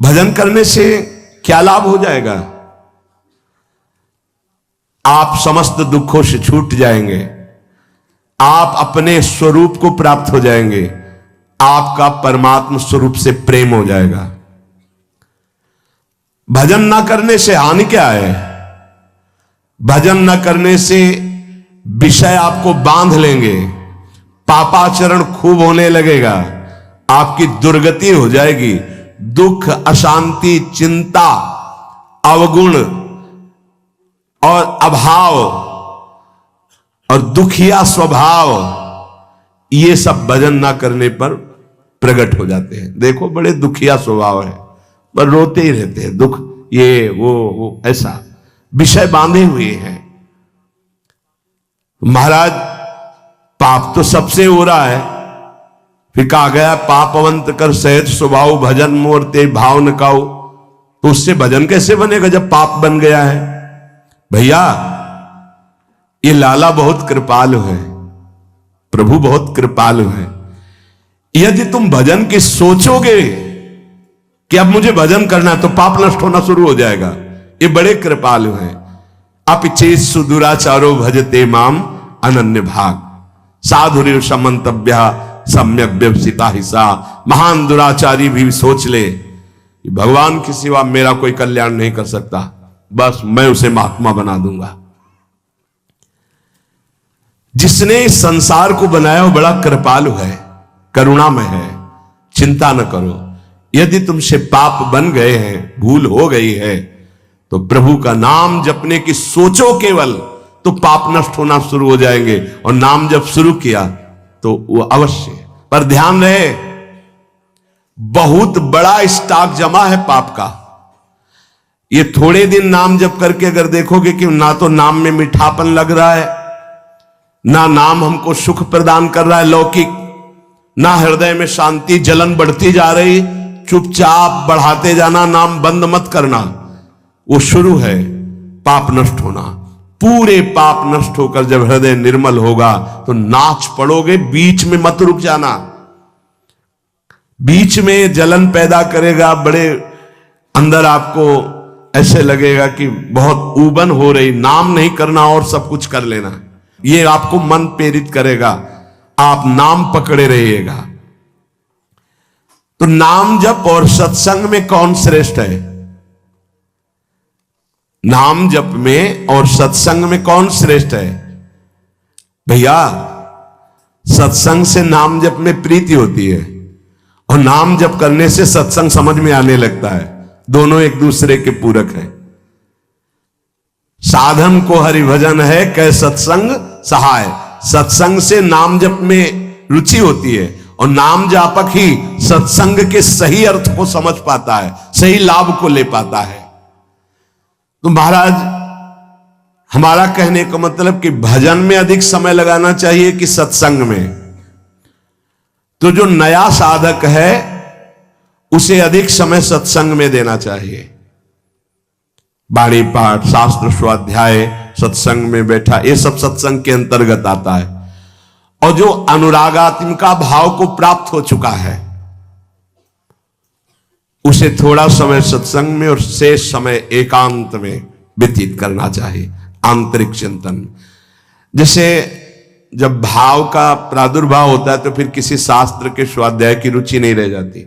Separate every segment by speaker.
Speaker 1: भजन करने से क्या लाभ हो जाएगा? आप समस्त दुखों से छूट जाएंगे, आप अपने स्वरूप को प्राप्त हो जाएंगे, आपका परमात्मा स्वरूप से प्रेम हो जाएगा। भजन ना करने से हानि क्या है? भजन ना करने से विषय आपको बांध लेंगे, पापाचरण खूब होने लगेगा, आपकी दुर्गति हो जाएगी, दुख, अशांति, चिंता, अवगुण और अभाव और दुखिया स्वभाव, ये सब भजन ना करने पर प्रकट हो जाते हैं। देखो बड़े दुखिया स्वभाव है, पर रोते ही रहते हैं, दुख ये वो ऐसा विषय बांधे हुए हैं। महाराज पाप तो सबसे हो रहा है, फिर कहा गया पापवंत कर सहज स्वभाव भजन मोर ते भाव न काऊ। तो उससे भजन कैसे बनेगा जब पाप बन गया है? भैया ये लाला बहुत कृपालु है, प्रभु बहुत कृपालु है। यदि तुम भजन की सोचोगे कि अब मुझे भजन करना है तो पाप नष्ट होना शुरू हो जाएगा। ये बड़े कृपालु हैं। अपिचे सुदुराचारो भजते माम अनन्य भाग साधुरी समंतव्य सम्यक व्यवसिता हिस्सा। महान दुराचारी भी सोच ले कि भगवान के सिवा मेरा कोई कल्याण नहीं कर सकता, बस मैं उसे महात्मा बना दूंगा। जिसने इस संसार को बनाया वो बड़ा कृपालु है, करुणामय है। चिंता न करो, यदि तुमसे पाप बन गए हैं, भूल हो गई है, तो प्रभु का नाम जपने की सोचो केवल, तो पाप नष्ट होना शुरू हो जाएंगे। और नाम जब शुरू किया तो वो अवश्य, पर ध्यान रहे बहुत बड़ा स्टॉक जमा है पाप का। ये थोड़े दिन नाम जप करके अगर देखोगे कि ना तो नाम में मीठापन लग रहा है, ना नाम हमको सुख प्रदान कर रहा है लौकिक, ना हृदय में शांति, जलन बढ़ती जा रही, चुपचाप बढ़ाते जाना, नाम बंद मत करना। वो शुरू है पाप नष्ट होना। पूरे पाप नष्ट होकर जब हृदय निर्मल होगा तो नाच पड़ोगे, बीच में मत रुक जाना। बीच में जलन पैदा करेगा, बड़े अंदर आपको ऐसे लगेगा कि बहुत ऊबन हो रही, नाम नहीं करना और सब कुछ कर लेना। ये आपको मन प्रेरित करेगा, आप नाम पकड़े रहिएगा। तो नाम जप और सत्संग में कौन श्रेष्ठ है? नाम जप में और सत्संग में कौन श्रेष्ठ है? भैया सत्संग से नाम जप में प्रीति होती है, और नाम जप करने से सत्संग समझ में आने लगता है। दोनों एक दूसरे के पूरक हैं। साधन को हरि भजन है कै सत्संग सहाय। सत्संग से नाम जप में रुचि होती है, और नाम जापक ही सत्संग के सही अर्थ को समझ पाता है, सही लाभ को ले पाता है। तो महाराज हमारा कहने का मतलब कि भजन में अधिक समय लगाना चाहिए कि सत्संग में? तो जो नया साधक है उसे अधिक समय सत्संग में देना चाहिए। बाणी पाठ, शास्त्र स्वाध्याय, सत्संग में बैठा, ये सब सत्संग के अंतर्गत आता है। और जो अनुरागात्मिका भाव को प्राप्त हो चुका है उसे थोड़ा समय सत्संग में और शेष समय एकांत में व्यतीत करना चाहिए, आंतरिक चिंतन। जैसे जब भाव का प्रादुर्भाव होता है तो फिर किसी शास्त्र के स्वाध्याय की रुचि नहीं रह जाती,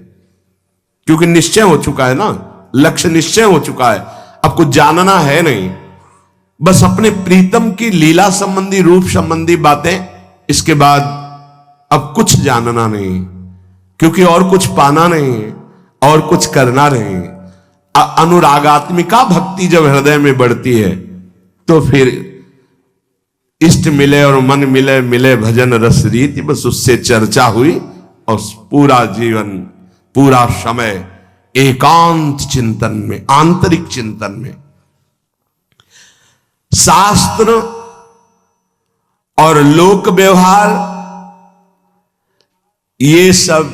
Speaker 1: क्योंकि निश्चय हो चुका है ना, लक्ष्य निश्चय हो चुका है, अब कुछ जानना है नहीं, बस अपने प्रीतम की लीला संबंधी, रूप संबंधी बातें, इसके बाद अब कुछ जानना नहीं, क्योंकि और कुछ पाना नहीं और कुछ करना नहीं। अनुरागात्मिका भक्ति जब हृदय में बढ़ती है तो फिर इष्ट मिले और मन मिले, मिले भजन रस रीति, बस उससे चर्चा हुई और पूरा जीवन, पूरा समय एकांत चिंतन में, आंतरिक चिंतन में। शास्त्र और लोक व्यवहार ये सब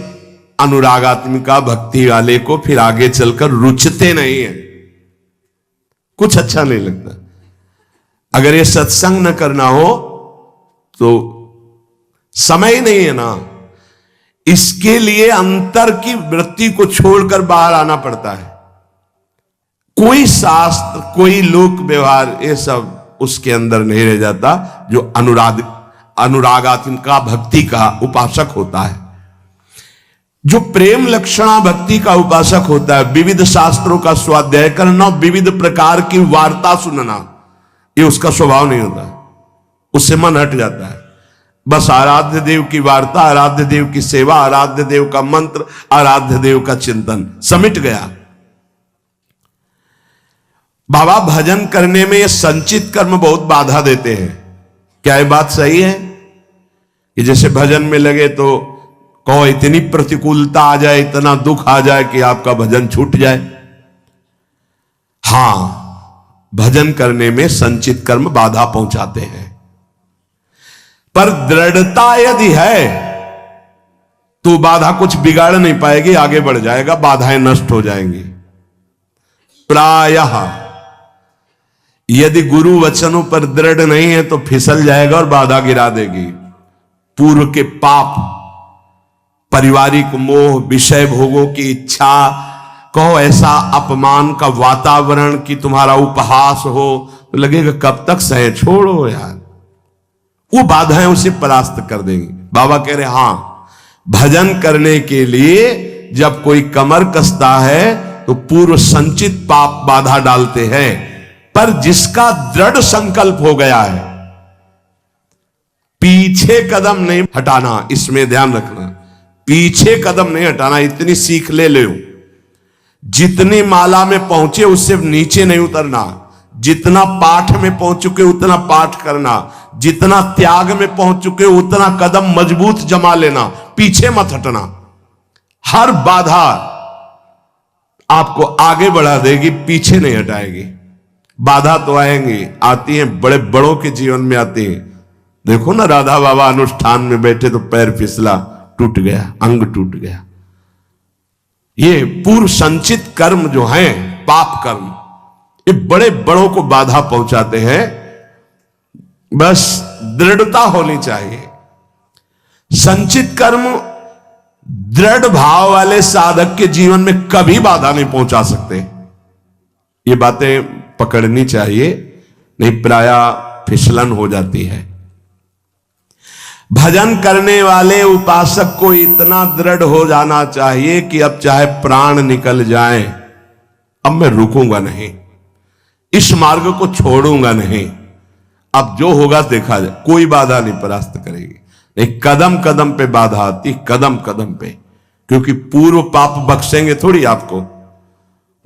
Speaker 1: अनुरागात्मिका भक्ति वाले को फिर आगे चलकर रुचते नहीं है, कुछ अच्छा नहीं लगता। अगर ये सत्संग न करना हो तो समय ही नहीं है ना। इसके लिए अंतर की वृत्ति को छोड़कर बाहर आना पड़ता है। कोई शास्त्र, कोई लोक व्यवहार, ये सब उसके अंदर नहीं रह जाता जो अनुरागात्मिका भक्ति का उपासक होता है। जो प्रेम लक्षणा भक्ति का उपासक होता है, विविध शास्त्रों का स्वाध्याय करना, विविध प्रकार की वार्ता सुनना, ये उसका स्वभाव नहीं होता, उससे मन हट जाता है। बस आराध्य देव की वार्ता, आराध्य देव की सेवा, आराध्य देव का मंत्र, आराध्य देव का चिंतन, समिट गया। बाबा भजन करने में ये संचित कर्म बहुत बाधा देते हैं। क्या ये बात सही है कि जैसे भजन में लगे तो कहो इतनी प्रतिकूलता आ जाए, इतना दुख आ जाए कि आपका भजन छूट जाए? हां, भजन करने में संचित कर्म बाधा पहुंचाते हैं, पर दृढ़ता यदि है तो बाधा कुछ बिगाड़ नहीं पाएगी, आगे बढ़ जाएगा, बाधाएं नष्ट हो जाएंगी। प्रायः यदि गुरु वचनों पर दृढ़ नहीं है तो फिसल जाएगा और बाधा गिरा देगी। पूर्व के पाप, पारिवारिक मोह, विषय भोगों की इच्छा, कहो ऐसा अपमान का वातावरण कि तुम्हारा उपहास हो, तो लगेगा कब तक सहे, छोड़ो यार, वो बाधाएं उसे परास्त कर देंगी। बाबा कह रहे हां, भजन करने के लिए जब कोई कमर कसता है तो पूर्व संचित पाप बाधा डालते हैं, पर जिसका दृढ़ संकल्प हो गया है, पीछे कदम नहीं हटाना, इसमें ध्यान रखना, पीछे कदम नहीं हटाना, इतनी सीख ले लो। जितनी माला में पहुंचे उससे नीचे नहीं उतरना, जितना पाठ में पहुंच चुके उतना पाठ करना, जितना त्याग में पहुंच चुके उतना कदम मजबूत जमा लेना, पीछे मत हटना। हर बाधा आपको आगे बढ़ा देगी, पीछे नहीं हटाएगी। बाधा तो आएंगी, आती हैं, बड़े बड़ों के जीवन में आती हैं। देखो ना, राधा बाबा अनुष्ठान में बैठे तो पैर फिसला, टूट गया, अंग टूट गया। ये पूर्व संचित कर्म जो हैं, पाप कर्म, ये बड़े बड़ों को बाधा पहुंचाते हैं। बस दृढ़ता होनी चाहिए। संचित कर्म दृढ़ भाव वाले साधक के जीवन में कभी बाधा नहीं पहुंचा सकते। ये बातें पकड़नी चाहिए, नहीं प्रायः फिसलन हो जाती है। भजन करने वाले उपासक को इतना दृढ़ हो जाना चाहिए कि अब चाहे प्राण निकल जाए, अब मैं रुकूंगा नहीं, इस मार्ग को छोड़ूंगा नहीं, अब जो होगा देखा जाए, कोई बाधा नहीं परास्त करेगी। नहीं, कदम कदम पे बाधा आती, कदम कदम पे, क्योंकि पूर्व पाप बख्शेंगे थोड़ी आपको,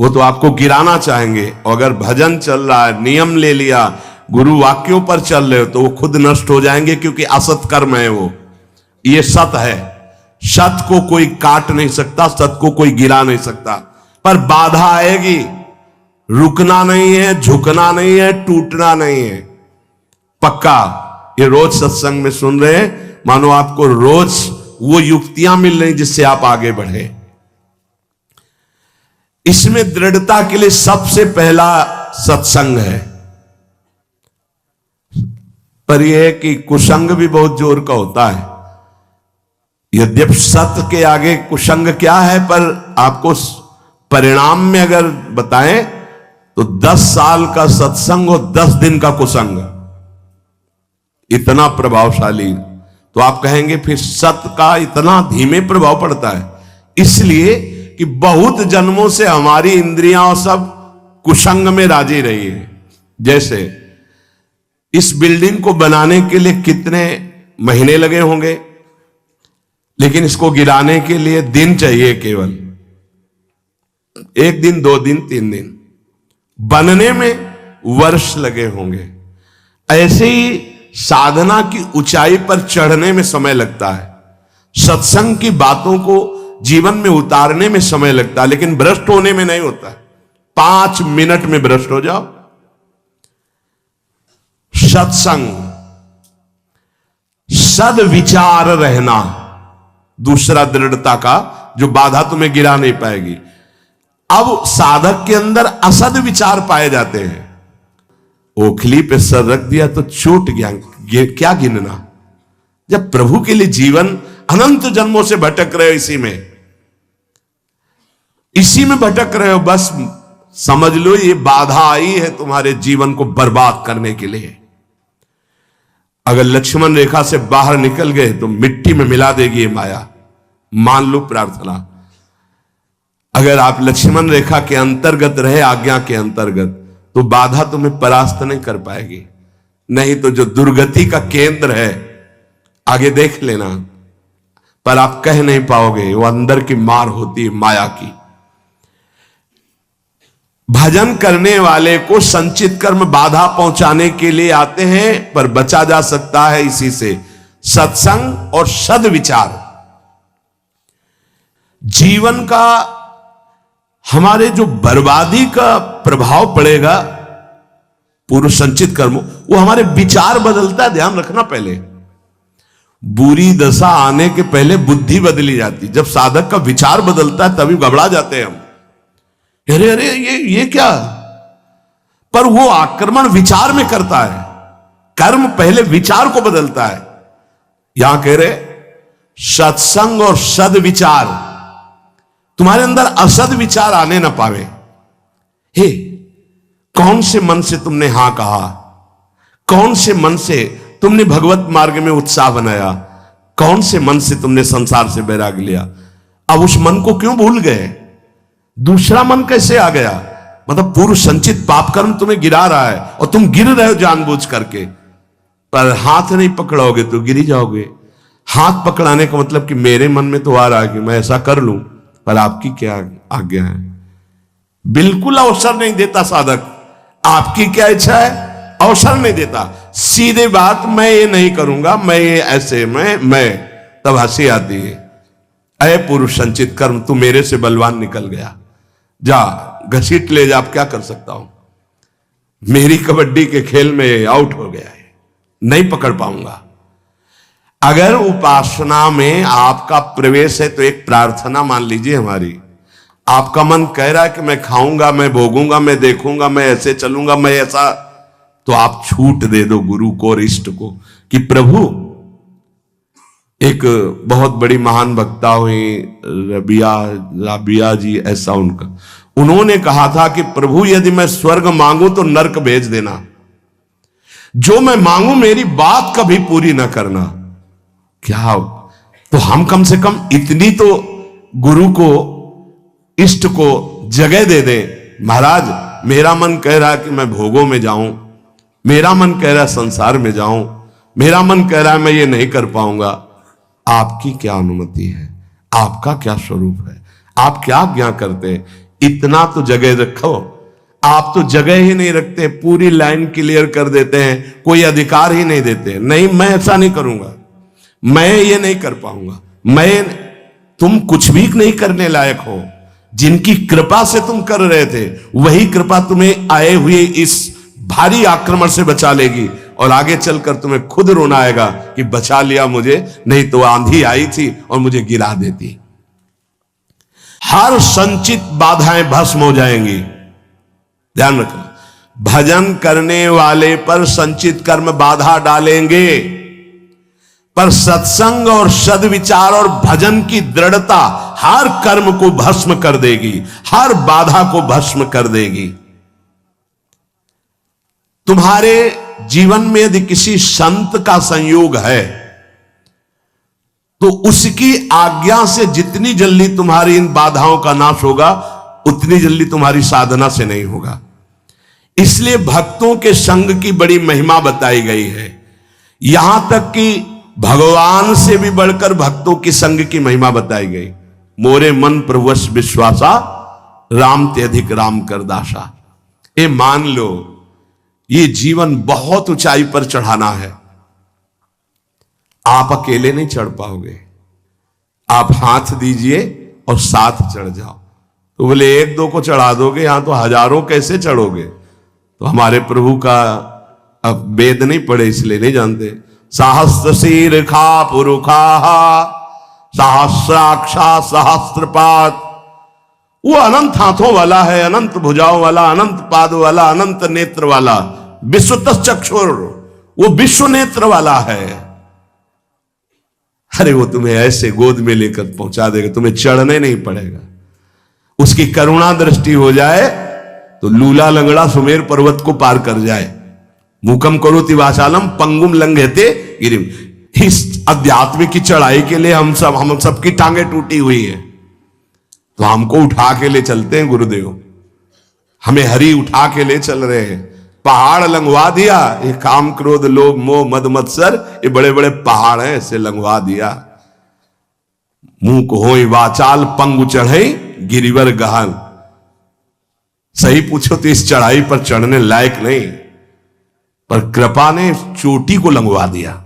Speaker 1: वो तो आपको गिराना चाहेंगे। अगर भजन चल रहा है, नियम ले लिया, गुरु वाक्यों पर चल रहे हो, तो वो खुद नष्ट हो जाएंगे, क्योंकि असत कर्म है वो, ये सत है। सत को कोई काट नहीं सकता, सत को कोई गिरा नहीं सकता, पर बाधा आएगी। रुकना नहीं है, झुकना नहीं है, टूटना नहीं है, पक्का। ये रोज सत्संग में सुन रहे हैं, मानो आपको रोज वो युक्तियां मिल रही जिससे आप आगे बढ़े। इसमें दृढ़ता के लिए सबसे पहला सत्संग है, पर यह है कि कुसंग भी बहुत जोर का होता है। यद्यपि सत्य के आगे कुसंग क्या है, पर आपको परिणाम में अगर बताएं तो 10 साल का सत्संग और 10 दिन का कुसंग, इतना प्रभावशाली। तो आप कहेंगे फिर सत्य का इतना धीमे प्रभाव पड़ता है, इसलिए कि बहुत जन्मों से हमारी इंद्रियां सब कुसंग में राजी रही है। जैसे इस बिल्डिंग को बनाने के लिए कितने महीने लगे होंगे, लेकिन इसको गिराने के लिए दिन चाहिए, केवल 1 दिन, 2 दिन, 3 दिन। बनने में वर्ष लगे होंगे। ऐसे ही साधना की ऊंचाई पर चढ़ने में समय लगता है, सत्संग की बातों को जीवन में उतारने में समय लगता है, लेकिन भ्रष्ट होने में नहीं होता है। 5 मिनट में भ्रष्ट हो जाओ। सत्संग, सद्विचार रहना, दूसरा दृढ़ता का, जो बाधा तुम्हें गिरा नहीं पाएगी। अब साधक के अंदर असद विचार पाए जाते हैं। ओखली पे सर रख दिया तो चोट गया, क्या गिनना। जब प्रभु के लिए जीवन अनंत जन्मों से भटक रहे हो, इसी में भटक रहे हो। बस समझ लो ये बाधा आई है तुम्हारे जीवन को बर्बाद करने के लिए। अगर लक्ष्मण रेखा से बाहर निकल गए तो मिट्टी में मिला देगी ये माया। मान लो प्रार्थना, अगर आप लक्ष्मण रेखा के अंतर्गत रहे, आज्ञा के अंतर्गत, तो बाधा तुम्हें परास्त नहीं कर पाएगी। नहीं तो जो दुर्गति का केंद्र है, आगे देख लेना, पर आप कह नहीं पाओगे। वो अंदर की मार होती है माया की। भजन करने वाले को संचित कर्म बाधा पहुंचाने के लिए आते हैं, पर बचा जा सकता है इसी से, सत्संग और सद्विचार। जीवन का हमारे जो बर्बादी का प्रभाव पड़ेगा पूर्व संचित कर्म, वो हमारे विचार बदलता है। ध्यान रखना, पहले बुरी दशा आने के पहले बुद्धि बदली जाती। जब साधक का विचार बदलता है तभी घबरा जाते हैं हम, अरे अरे ये क्या। पर वो आक्रमण विचार में करता है। कर्म पहले विचार को बदलता है। यहां कह रहे सत्संग और सद्विचार, तुम्हारे अंदर असद विचार आने ना पावे। हे, कौन से मन से तुमने हां कहा, कौन से मन से तुमने भगवत मार्ग में उत्साह बनाया, कौन से मन से तुमने संसार से बैराग लिया। अब उस मन को क्यों भूल गए, दूसरा मन कैसे आ गया। मतलब पूर्व संचित पाप कर्म तुम्हें गिरा रहा है और तुम गिर रहे हो जानबूझ करके, पर हाथ नहीं पकड़ोगे तो गिरी जाओगे। हाथ पकड़ाने का मतलब कि मेरे मन में तो आ रहा है कि मैं ऐसा कर लूं, पर आपकी क्या आज्ञा है। बिल्कुल अवसर नहीं देता साधक। आपकी क्या इच्छा है, अवसर नहीं देता। सीधे बात, मैं ये नहीं करूंगा, मैं ये ऐसे मैं तब हंसी आती है। अय पुरुष संचित कर्म, तू मेरे से बलवान निकल गया, जा घसीट ले जा। अब क्या कर सकता हूं, मेरी कबड्डी के खेल में आउट हो गया है, नहीं पकड़ पाऊंगा। अगर उपासना में आपका प्रवेश है तो एक प्रार्थना मान लीजिए हमारी। आपका मन कह रहा है कि मैं खाऊंगा, मैं भोगूंगा, मैं देखूंगा, मैं ऐसे चलूंगा, मैं ऐसा, तो आप छूट दे दो गुरु को और इष्ट को कि प्रभु, एक बहुत बड़ी महान वक्ता हुई राबिया जी, ऐसा उनका, उन्होंने कहा था कि प्रभु यदि मैं स्वर्ग मांगू तो नरक भेज देना, जो मैं मांगू मेरी बात कभी पूरी ना करना। क्या, तो हम कम से कम इतनी तो गुरु को इष्ट को जगह दे दें। महाराज मेरा मन कह रहा है कि मैं भोगों में जाऊं, मेरा मन कह रहा है संसार में जाऊं, मेरा मन कह रहा है मैं ये नहीं कर पाऊंगा। आपकी क्या अनुमति है, आपका क्या स्वरूप है, आप क्या आज्ञा करते हैं, इतना तो जगह रखो। आप तो जगह ही नहीं रखते, पूरी लाइन क्लियर कर देते हैं, कोई अधिकार ही नहीं देते। नहीं, मैं ऐसा नहीं करूंगा, मैं ये नहीं कर पाऊंगा, तुम कुछ भी नहीं करने लायक हो। जिनकी कृपा से तुम कर रहे थे, वही कृपा तुम्हें आए हुए इस भारी आक्रमण से बचा लेगी, और आगे चलकर तुम्हें खुद रोना आएगा कि बचा लिया मुझे, नहीं तो आंधी आई थी और मुझे गिरा देती। हर संचित बाधाएं भस्म हो जाएंगी। ध्यान रखना, भजन करने वाले पर संचित कर्म बाधा डालेंगे, पर सत्संग और सद्विचार और भजन की दृढ़ता हर कर्म को भस्म कर देगी, हर बाधा को भस्म कर देगी। तुम्हारे जीवन में यदि किसी संत का संयोग है तो उसकी आज्ञा से जितनी जल्दी तुम्हारी इन बाधाओं का नाश होगा, उतनी जल्दी तुम्हारी साधना से नहीं होगा। इसलिए भक्तों के संग की बड़ी महिमा बताई गई है। यहां तक कि भगवान से भी बढ़कर भक्तों की संग की महिमा बताई गई। मोरे मन प्रवश विश्वासा, राम ते अधिक राम कर दासा। ये मान लो, ये जीवन बहुत ऊंचाई पर चढ़ाना है। आप अकेले नहीं चढ़ पाओगे, आप हाथ दीजिए और साथ चढ़ जाओ। तो बोले एक दो को चढ़ा दोगे, यहां तो हजारों कैसे चढ़ोगे। तो हमारे प्रभु का अब वेद नहीं पढ़े इसलिए नहीं जानते। सहस्त्र शीर खा पुरुखा, सहस्राक्षा सहस्त्रपाद। वो अनंत हाथों वाला है, अनंत भुजाओं वाला, अनंत पाद वाला, अनंत नेत्र वाला, विश्वतः चक्षुर, वो विश्व नेत्र वाला है। अरे वो तुम्हें ऐसे गोद में लेकर पहुंचा देगा, तुम्हें चढ़ने नहीं पड़ेगा। उसकी करुणा दृष्टि हो जाए तो लूला लंगड़ा सुमेर पर्वत को पार कर जाए। मूकम करोति वाचालम पंगुम लंघयते गिरिम। इस अध्यात्म की चढ़ाई के लिए हम सबकी टांगे टूटी हुई है, तो हमको उठा के ले चलते हैं गुरुदेव। हमें हरि उठा के ले चल रहे हैं। पहाड़ लंघवा दिया, ये काम क्रोध लोभ मोह मद मत्सर, ये बड़े बड़े पहाड़ हैं, इसे लंघवा दिया। मुंह को होई वाचाल पंगु चढ़ई गिरिवर गहन। सही पूछो तो इस चढ़ाई पर चढ़ने लायक नहीं, पर कृपा ने चोटी को लंघवा दिया।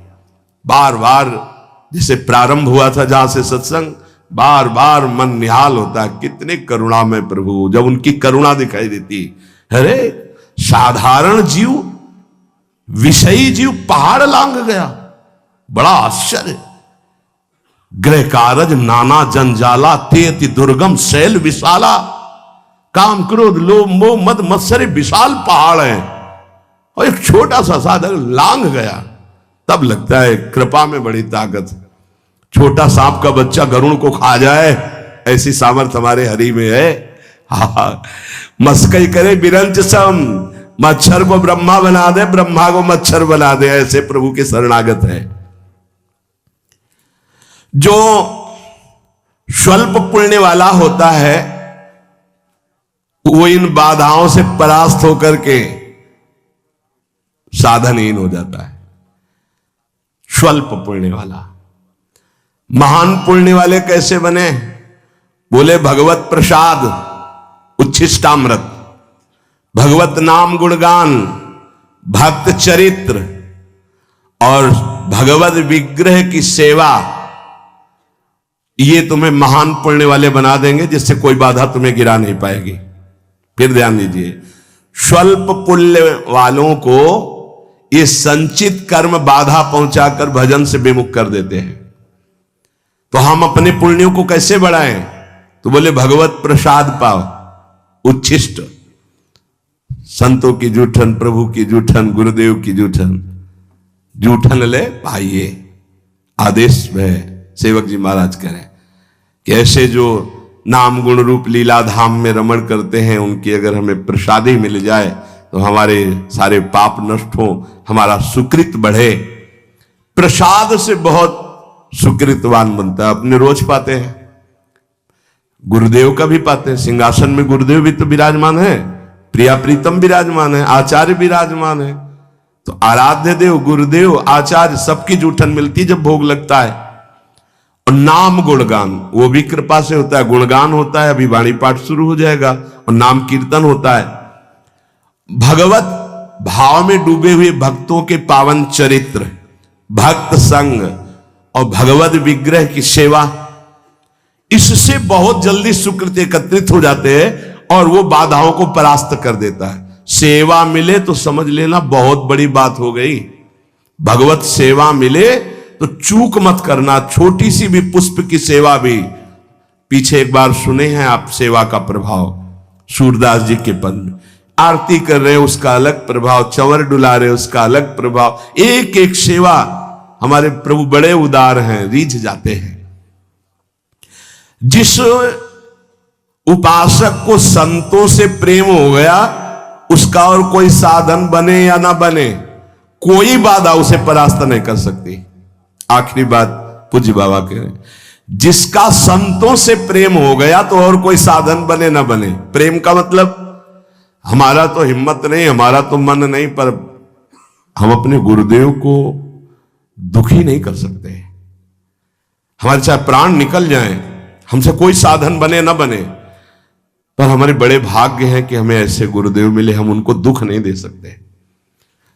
Speaker 1: बार बार जैसे प्रारंभ हुआ था जहां से सत्संग, बार बार मन निहाल होता है, कितने करुणा में प्रभु, जब उनकी करुणा दिखाई देती। अरे साधारण जीव, विषयी जीव पहाड़ लांघ गया, बड़ा आश्चर्य। गृह कारज नाना जंजाला तेति दुर्गम शैल विशाला। काम क्रोध लोभ मोह मद मत्सर विशाल पहाड़ है, और एक छोटा सा साधक लांघ गया। तब लगता है कृपा में बड़ी ताकत। छोटा सांप का बच्चा गरुड़ को खा जाए, ऐसी सामर्थ्य हमारे हरि में है। हाँ, मस्कई करे बिरंच सम, मच्छर को ब्रह्मा बना दे, ब्रह्मा को मच्छर बना दे, ऐसे प्रभु के शरणागत है। जो स्वल्प पुण्य वाला होता है वो इन बाधाओं से परास्त होकर के साधनहीन हो जाता है। स्वल्प पुण्य वाला। महान पुण्य वाले कैसे बने? बोले भगवत प्रसाद, उच्छिष्टामृत, भगवत नाम गुणगान, भक्त चरित्र और भगवत विग्रह की सेवा, ये तुम्हें महान पुण्य वाले बना देंगे, जिससे कोई बाधा तुम्हें गिरा नहीं पाएगी। फिर ध्यान दीजिए, स्वल्प पुण्य वालों को ये संचित कर्म बाधा पहुंचाकर भजन से विमुख कर देते हैं। तो हम अपने पुण्यों को कैसे बढ़ाएं? तो बोले भगवत प्रसाद पाओ, उच्छिष्ट, संतों की जूठन, प्रभु की जूठन, गुरुदेव की जूठन, जूठन ले पाइए। आदेश में सेवक जी महाराज करें कि ऐसे जो नाम गुण रूप लीला धाम में रमण करते हैं, उनकी अगर हमें प्रसादी मिल जाए तो हमारे सारे पाप नष्ट हो, हमारा सुकृत बढ़े। प्रसाद से बहुत सुकृतवान बनता है। अपने रोज पाते हैं, गुरुदेव का भी पाते हैं। सिंहासन में गुरुदेव भी तो विराजमान है, प्रिया प्रीतम विराजमान है, आचार्य विराजमान है। तो आराध्य देव, गुरुदेव, आचार्य, सबकी जूठन मिलती जब भोग लगता है। और नाम गुणगान वो भी कृपा से होता है। गुणगान होता है, अभी वाणी पाठ शुरू हो जाएगा, और नाम कीर्तन होता है। भगवत भाव में डूबे हुए भक्तों के पावन चरित्र, भक्त संग और भगवत विग्रह की सेवा, इससे बहुत जल्दी सुकृत एकत्रित हो जाते हैं और वो बाधाओं को परास्त कर देता है। सेवा मिले तो समझ लेना बहुत बड़ी बात हो गई। भगवत सेवा मिले तो चूक मत करना। छोटी सी भी पुष्प की सेवा भी, पीछे एक बार सुने हैं आप सेवा का प्रभाव, सूरदास जी के पद में। आरती कर रहे उसका अलग प्रभाव, चंवर डुला रहे उसका अलग प्रभाव। एक एक सेवा, हमारे प्रभु बड़े उदार हैं, रीझ जाते हैं। जिस उपासक को संतों से प्रेम हो गया, उसका और कोई साधन बने या ना बने, कोई बाधा उसे परास्त नहीं कर सकती। आखिरी बात पूज्य बाबा कह रहे, जिसका संतों से प्रेम हो गया तो और कोई साधन बने ना बने। प्रेम का मतलब हमारा तो हिम्मत नहीं, हमारा तो मन नहीं, पर हम अपने गुरुदेव को दुखी नहीं कर सकते। हमारे चाहे प्राण निकल जाएं, हमसे कोई साधन बने ना बने, पर हमारे बड़े भाग्य हैं कि हमें ऐसे गुरुदेव मिले, हम उनको दुख नहीं दे सकते।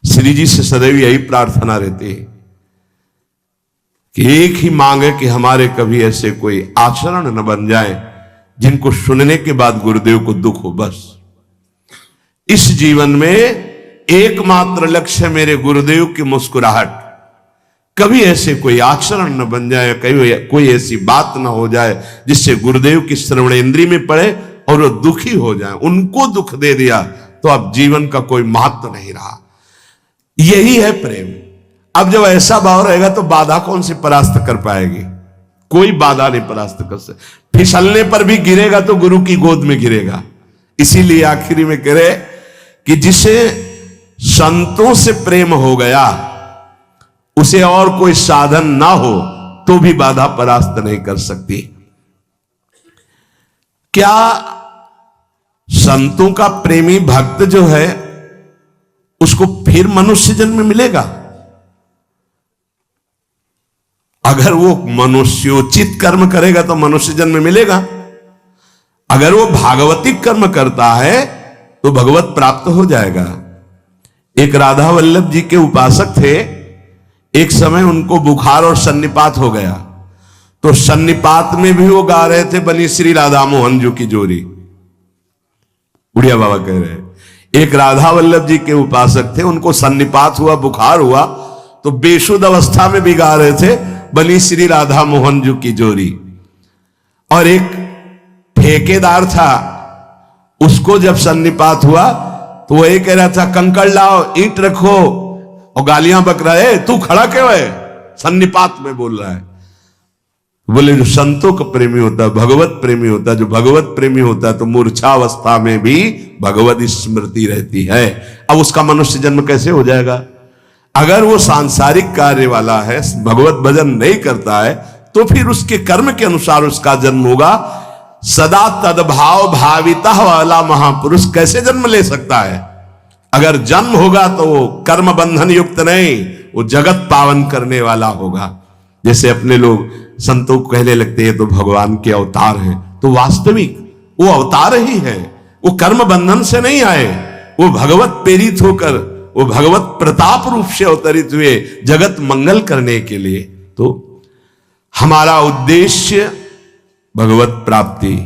Speaker 1: श्री जी से सदैव यही प्रार्थना रहती है कि एक ही मांग है कि हमारे कभी ऐसे कोई आचरण न बन जाए जिनको सुनने के बाद गुरुदेव को दुख हो। बस इस जीवन में एकमात्र लक्ष्य है मेरे गुरुदेव की मुस्कुराहट। कभी ऐसे कोई आचरण न बन जाए, कभी कोई ऐसी बात न हो जाए जिससे गुरुदेव की श्रवणेंद्रिय में पड़े और वो दुखी हो जाए। उनको दुख दे दिया तो अब जीवन का कोई महत्व नहीं रहा। यही है प्रेम। अब जब ऐसा भाव रहेगा तो बाधा कौन सी परास्त कर पाएगी? कोई बाधा नहीं परास्त कर सकती। फिसलने पर भी गिरेगा तो गुरु की गोद में गिरेगा। इसीलिए आखिरी में कह रहे कि जिसे संतों से प्रेम हो गया उसे और कोई साधन ना हो तो भी बाधा परास्त नहीं कर सकती। क्या संतों का प्रेमी भक्त जो है उसको फिर मनुष्य जन्म मिलेगा? अगर वो मनुष्योचित कर्म करेगा तो मनुष्य जन्म मिलेगा। अगर वो भागवतिक कर्म करता है तो भगवत प्राप्त हो जाएगा। एक राधा वल्लभ जी के उपासक थे। एक समय उनको बुखार और सन्निपात हो गया, तो सन्निपात में भी वो गा रहे थे बनी श्री राधा मोहन जी की जोरी। बुढ़िया बाबा कह रहे हैं, एक राधा वल्लभ जी के उपासक थे, उनको सन्निपात हुआ, बुखार हुआ, तो बेशुद्ध अवस्था में भी गा रहे थे बनी श्री राधा मोहन जी की जोरी। और एक ठेकेदार था, उसको जब सन्निपात हुआ तो वो ये कह रहा था कंकड़ लाओ, ईंट रखो, और गालियां बक रहा है, तू खड़ा क्यों है? सन्निपात में बोल रहा है। बोले जो संतों का प्रेमी होता है, भगवत प्रेमी होता है, जो भगवत प्रेमी होता है तो मूर्छावस्था में भी भगवत स्मृति रहती है। अब उसका मनुष्य जन्म कैसे हो जाएगा? अगर वो सांसारिक कार्य वाला है, भगवत भजन नहीं करता है, तो फिर उसके कर्म के अनुसार उसका जन्म होगा। सदा तद्भाव भाविता वाला महापुरुष कैसे जन्म ले सकता है? अगर जन्म होगा तो वो कर्म बंधन युक्त नहीं, वो जगत पावन करने वाला होगा। जैसे अपने लोग संतों को कहने लगते हैं तो भगवान के अवतार हैं, तो वास्तविक वो अवतार ही है। वो कर्म बंधन से नहीं आए, वो भगवत प्रेरित होकर, वो भगवत प्रताप रूप से अवतरित हुए जगत मंगल करने के लिए। तो हमारा उद्देश्य भगवत प्राप्ति।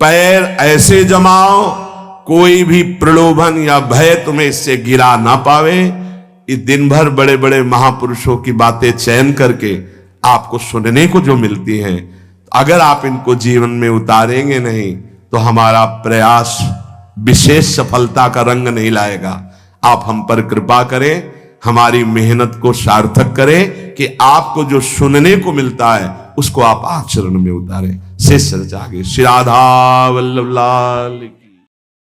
Speaker 1: पैर ऐसे जमाओ कोई भी प्रलोभन या भय तुम्हें इससे गिरा ना पावे। इस दिन भर बड़े बड़े महापुरुषों की बातें चयन करके आपको सुनने को जो मिलती हैं, अगर आप इनको जीवन में उतारेंगे नहीं तो हमारा प्रयास विशेष सफलता का रंग नहीं लाएगा। आप हम पर कृपा करें, हमारी मेहनत को सार्थक करें कि आपको जो सुनने को मिलता है उसको आप आचरण में उतारें। शेष चर्चा आगे। श्री राधा वल्लभ लाल।